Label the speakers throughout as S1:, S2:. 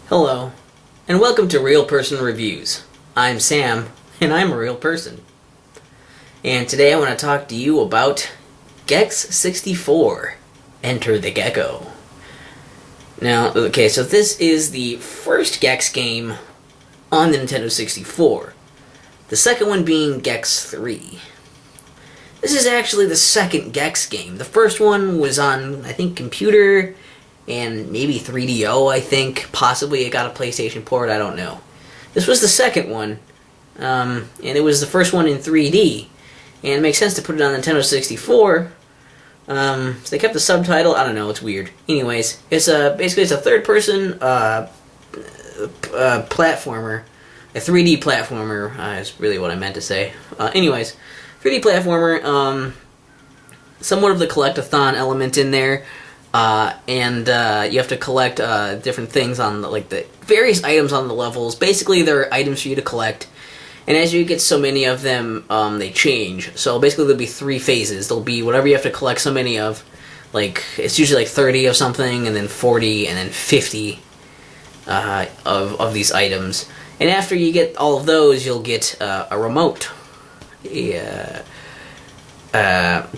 S1: Hello, and welcome to Real Person Reviews. I'm Sam, and I'm a real person. And today I want to talk to you about Gex 64, Enter the Gecko. Now, okay, so this is the first Gex game on the Nintendo 64. The second one being Gex 3. This is actually the second Gex game. The first one was on, I think, computer and maybe 3DO, I think. Possibly it got a PlayStation port, I don't know. This was the second one, and it was the first one in 3D. And it makes sense to put it on Nintendo 64. So they kept the subtitle, I don't know, it's weird. Anyways, it's basically it's a third-person platformer. A 3D platformer is really what I meant to say. Anyways, 3D platformer, somewhat of the collect-a-thon element in there. And you have to collect different things on the various items on the levels. Basically, there are items for you to collect, and as you get so many of them, they change. So basically, there'll be 3 phases. There'll be whatever you have to collect so many of. It's usually 30 of something, and then 40, and then 50 of these items. And after you get all of those, you'll get a remote.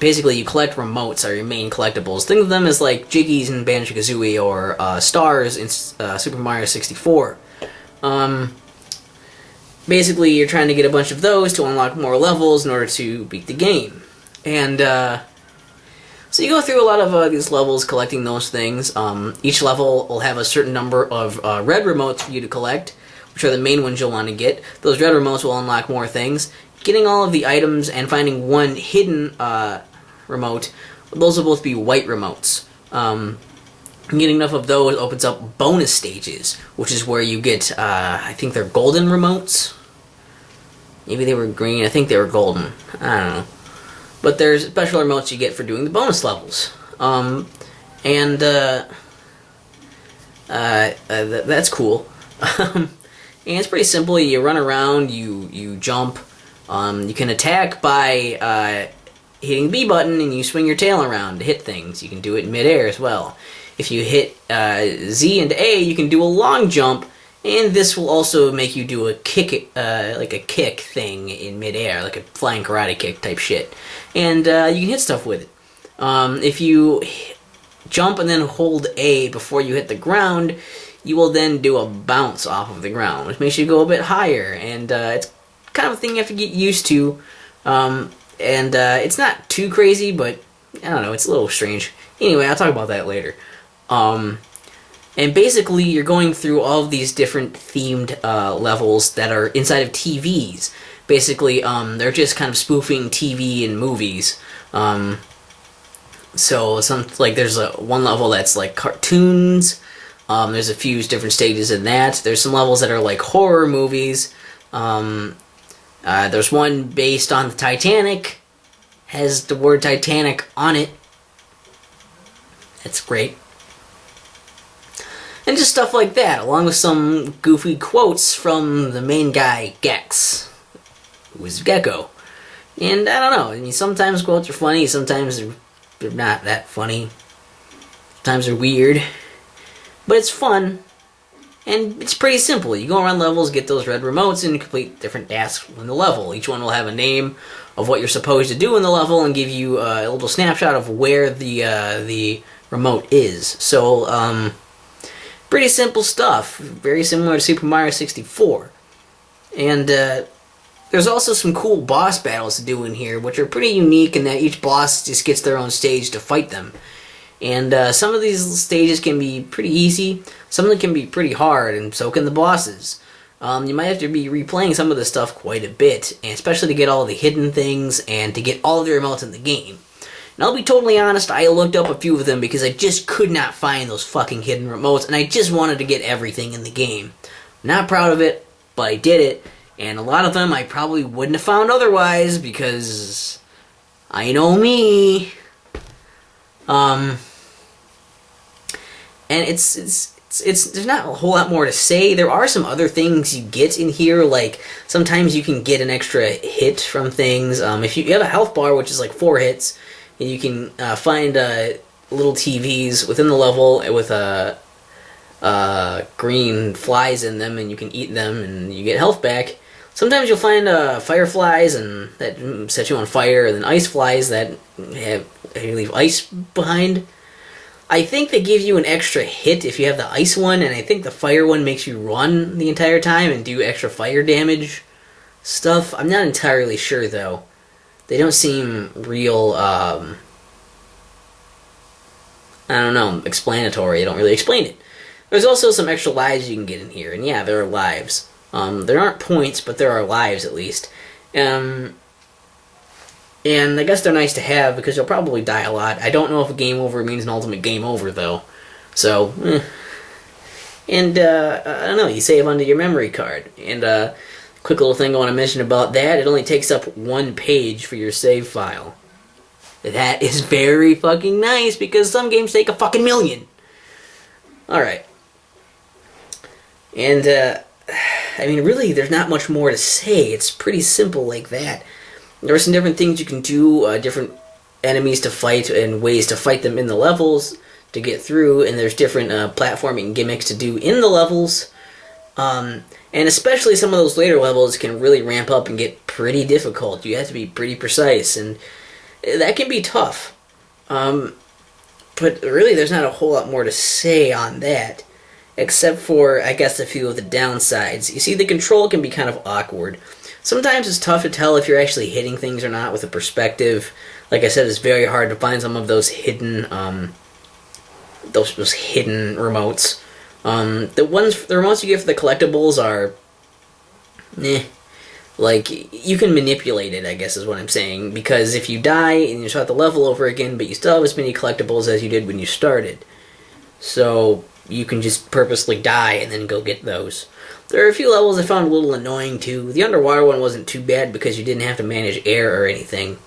S1: Basically, you collect remotes are your main collectibles. Think of them as like Jiggies in Banjo-Kazooie or stars in Super Mario 64. Basically, you're trying to get a bunch of those to unlock more levels in order to beat the game. And so you go through a lot of these levels collecting those things. Each level will have a certain number of red remotes for you to collect, which are the main ones you'll want to get. Those red remotes will unlock more things. Getting all of the items and finding one hidden remote, those will both be white remotes. Getting enough of those opens up bonus stages, which is where you get, I think they're golden remotes. Maybe they were green, I think they were golden. I don't know. But there's special remotes you get for doing the bonus levels. That's cool. And it's pretty simple. You run around, you jump. You can attack by hitting the B button and you swing your tail around to hit things. You can do it in midair as well. If you hit Z and A, you can do a long jump, and this will also make you do a kick, like a kick thing in midair, like a flying karate kick type shit. And you can hit stuff with it. If you jump and then hold A before you hit the ground, you will then do a bounce off of the ground, which makes you go a bit higher, and it's kind of a thing you have to get used to, and it's not too crazy, but I don't know, it's a little strange. Anyway, I'll talk about that later. And basically, you're going through all of these different themed levels that are inside of TVs. Basically, they're just kind of spoofing TV and movies. So there's one level that's like cartoons. There's a few different stages in that. There's some levels that are like horror movies. There's one based on the Titanic, has the word Titanic on it. That's great. And just stuff like that, along with some goofy quotes from the main guy, Gex, who is Gecko. And I don't know, I mean, sometimes quotes are funny, sometimes they're not that funny. Sometimes they're weird. But it's fun. And it's pretty simple. You go around levels, get those red remotes, and complete different tasks in the level. Each one will have a name of what you're supposed to do in the level and give you a little snapshot of where the remote is. So, pretty simple stuff. Very similar to Super Mario 64. And there's also some cool boss battles to do in here, which are pretty unique in that each boss just gets their own stage to fight them. And some of these stages can be pretty easy, some of them can be pretty hard, and so can the bosses. You might have to be replaying some of this stuff quite a bit, and especially to get all the hidden things and to get all of the remotes in the game. And I'll be totally honest, I looked up a few of them because I just could not find those fucking hidden remotes, and I just wanted to get everything in the game. I'm not proud of it, but I did it, and a lot of them I probably wouldn't have found otherwise because I know me. And it's there's not a whole lot more to say. There are some other things you get in here, like sometimes you can get an extra hit from things. If you have a health bar, which is like 4 hits, and you can find little TVs within the level with green flies in them, and you can eat them, and you get health back. Sometimes you'll find fireflies and that set you on fire, and then ice flies that leave ice behind. I think they give you an extra hit if you have the ice one, and I think the fire one makes you run the entire time and do extra fire damage stuff. I'm not entirely sure, though. They don't seem real, I don't know, explanatory. They don't really explain it. There's also some extra lives you can get in here, and yeah, there are lives. There aren't points, but there are lives at least. And I guess they're nice to have because you'll probably die a lot. I don't know if a game over means an ultimate game over, though. So, And, I don't know, you save onto your memory card. And, quick little thing I want to mention about that, it only takes up 1 page for your save file. That is very fucking nice because some games take a fucking million. Alright. And, I mean, really, there's not much more to say. It's pretty simple like that. There are some different things you can do, different enemies to fight and ways to fight them in the levels to get through, and there's different platforming gimmicks to do in the levels. And especially some of those later levels can really ramp up and get pretty difficult. You have to be pretty precise, and that can be tough. But really, there's not a whole lot more to say on that. Except for, I guess, a few of the downsides. You see, the control can be kind of awkward. Sometimes it's tough to tell if you're actually hitting things or not with a perspective. Like I said, it's very hard to find some of those hidden, those hidden remotes. The remotes you get for the collectibles are, like, you can manipulate it, I guess is what I'm saying. Because if you die and you start the level over again, but you still have as many collectibles as you did when you started. So you can just purposely die and then go get those. There are a few levels I found a little annoying too. The underwater one wasn't too bad because you didn't have to manage air or anything.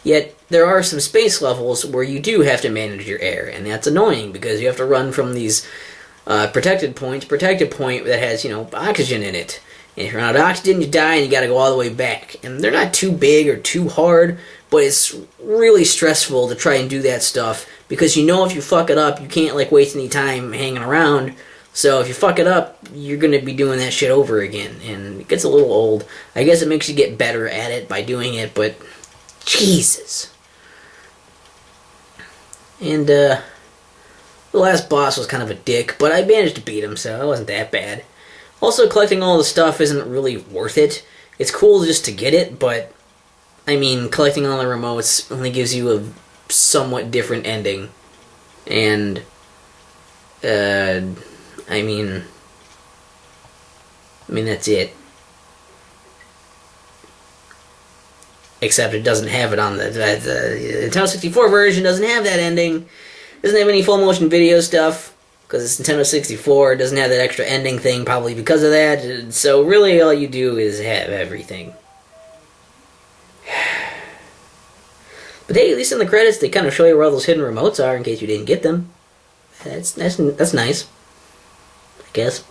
S1: Yet, there are some space levels where you do have to manage your air, and that's annoying because you have to run from these protected points. Protected point that has, oxygen in it. And if you're out of oxygen, you die and you gotta go all the way back. And they're not too big or too hard, but it's really stressful to try and do that stuff because if you fuck it up, you can't waste any time hanging around. So if you fuck it up, you're gonna be doing that shit over again, and it gets a little old. I guess it makes you get better at it by doing it, but Jesus. And the last boss was kind of a dick, but I managed to beat him, so it wasn't that bad. Also, collecting all the stuff isn't really worth it. It's cool just to get it, but I mean, collecting all the remotes only gives you a somewhat different ending. And, I mean, that's it. Except it doesn't have it on the Nintendo 64 version, doesn't have that ending. Doesn't have any full motion video stuff, because it's Nintendo 64, it doesn't have that extra ending thing, probably because of that. So really all you do is have everything. But hey, at least in the credits, they kind of show you where all those hidden remotes are in case you didn't get them. That's nice, I guess.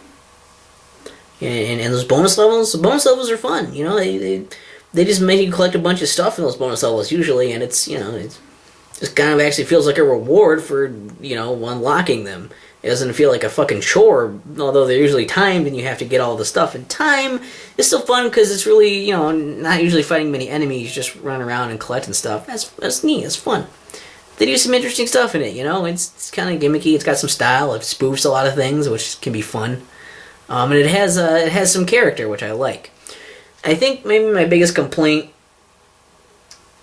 S1: And those bonus levels, the bonus levels are fun. They just make you collect a bunch of stuff in those bonus levels usually, and it's just kind of actually feels like a reward for unlocking them. It doesn't feel like a fucking chore, although they're usually timed and you have to get all the stuff in time. It's still fun because it's really, not usually fighting many enemies, just running around and collecting stuff. That's neat, it's fun. They do some interesting stuff in it, it's kind of gimmicky, it's got some style, it spoofs a lot of things, which can be fun. And it has some character, which I like. I think maybe my biggest complaint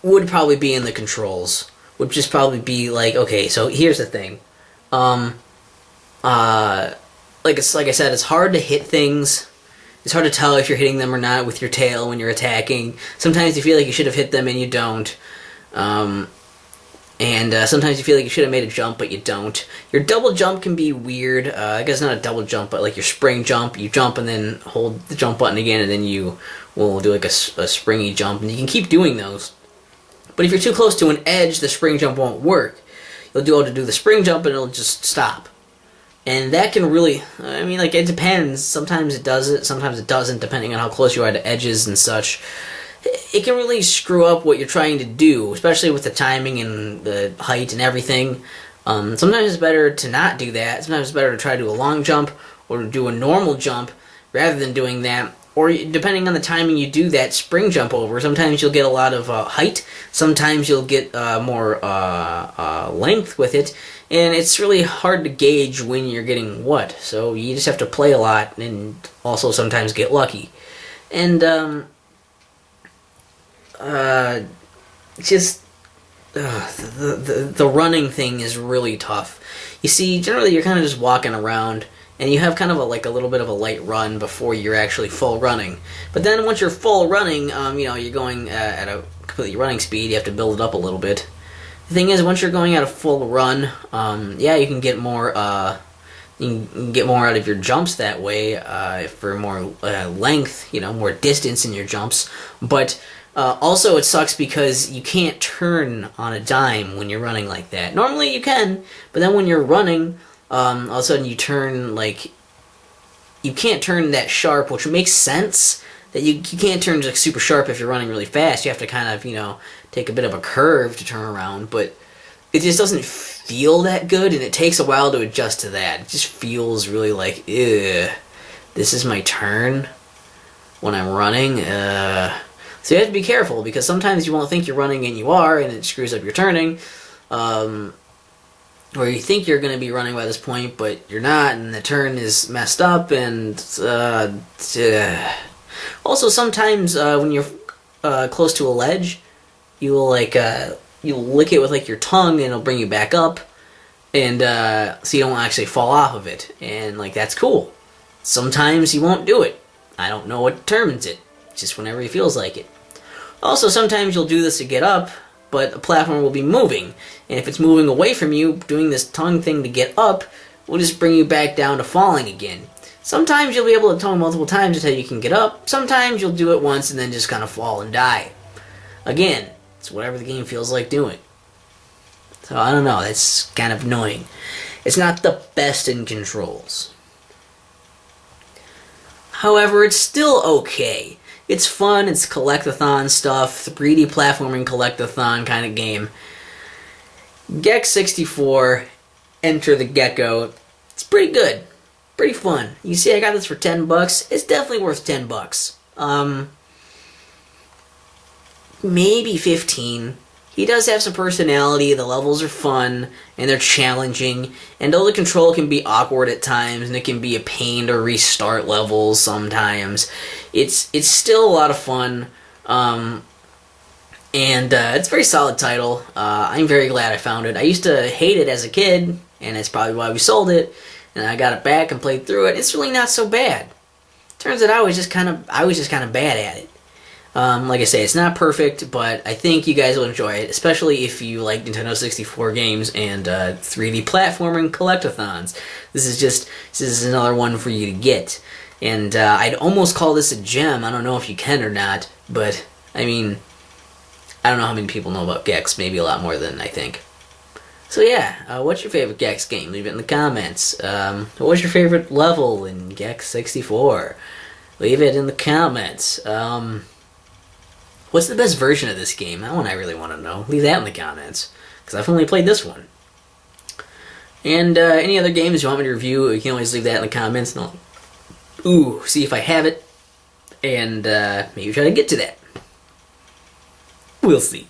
S1: would probably be in the controls. Would just probably be okay, so here's the thing. Like I said, it's hard to hit things. It's hard to tell if you're hitting them or not with your tail when you're attacking. Sometimes you feel like you should have hit them and you don't. And sometimes you feel like you should have made a jump, but you don't. Your double jump can be weird. I guess not a double jump, but your spring jump. You jump and then hold the jump button again, and then you will do a springy jump. And you can keep doing those. But if you're too close to an edge, the spring jump won't work. You'll be able to do the spring jump and it'll just stop. And that can really, it depends. Sometimes it does it, sometimes it doesn't, depending on how close you are to edges and such. It can really screw up what you're trying to do, especially with the timing and the height and everything. Sometimes it's better to not do that. Sometimes it's better to try to do a long jump or to do a normal jump rather than doing that. Or depending on the timing you do that spring jump over, sometimes you'll get a lot of height. Sometimes you'll get more length with it. And it's really hard to gauge when you're getting what. So you just have to play a lot and also sometimes get lucky. And the running thing is really tough. You see, generally you're kind of just walking around, and you have kind of a little bit of a light run before you're actually full running. But then once you're full running, you're going at a completely running speed. You have to build it up a little bit. The thing is, once you're going at a full run, you can get more. You can get more out of your jumps that way for more length, more distance in your jumps. But also, it sucks because you can't turn on a dime when you're running like that. Normally you can, but then when you're running, all of a sudden you turn, you can't turn that sharp, which makes sense, that you can't turn super sharp if you're running really fast. You have to kind of, take a bit of a curve to turn around, but it just doesn't feel that good, and it takes a while to adjust to that. It just feels really like, ugh, this is my turn when I'm running, So you have to be careful, because sometimes you won't think you're running and you are, and it screws up your turning. Or you think you're going to be running by this point, but you're not, and the turn is messed up, and also sometimes when you're close to a ledge, you will you'll lick it with your tongue, and it'll bring you back up, and so you don't actually fall off of it, and that's cool. Sometimes you won't do it. I don't know what determines it. Just whenever he feels like it. Also, sometimes you'll do this to get up, but a platform will be moving, and if it's moving away from you, doing this tongue thing to get up will just bring you back down to falling again. Sometimes you'll be able to tongue multiple times until you can get up. Sometimes you'll do it once and then just kind of fall and die. Again, it's whatever the game feels like doing. So I don't know, that's kind of annoying. It's not the best in controls. However, it's still okay. It's fun, it's collect-a-thon stuff, 3D platforming collect-a-thon kind of game. Gex 64, Enter the Gecko. It's pretty good. Pretty fun. You see I got this for $10. It's definitely worth $10. Maybe 15. He does have some personality, the levels are fun, and they're challenging, and though the control can be awkward at times, and it can be a pain to restart levels sometimes, it's still a lot of fun, and it's a very solid title. I'm very glad I found it. I used to hate it as a kid, and that's probably why we sold it, and I got it back and played through it. It's really not so bad. Turns out I was just kind of bad at it. Like I say, it's not perfect, but I think you guys will enjoy it, especially if you like Nintendo 64 games and 3D platforming collect-a-thons. This is another one for you to get. And I'd almost call this a gem. I don't know if you can or not, but I mean, I don't know how many people know about Gex. Maybe a lot more than I think. So yeah, what's your favorite Gex game? Leave it in the comments. What's your favorite level in Gex 64? Leave it in the comments. What's the best version of this game? That one I really want to know. Leave that in the comments, because I've only played this one. And any other games you want me to review, you can always leave that in the comments, and I'll see if I have it, and maybe try to get to that. We'll see.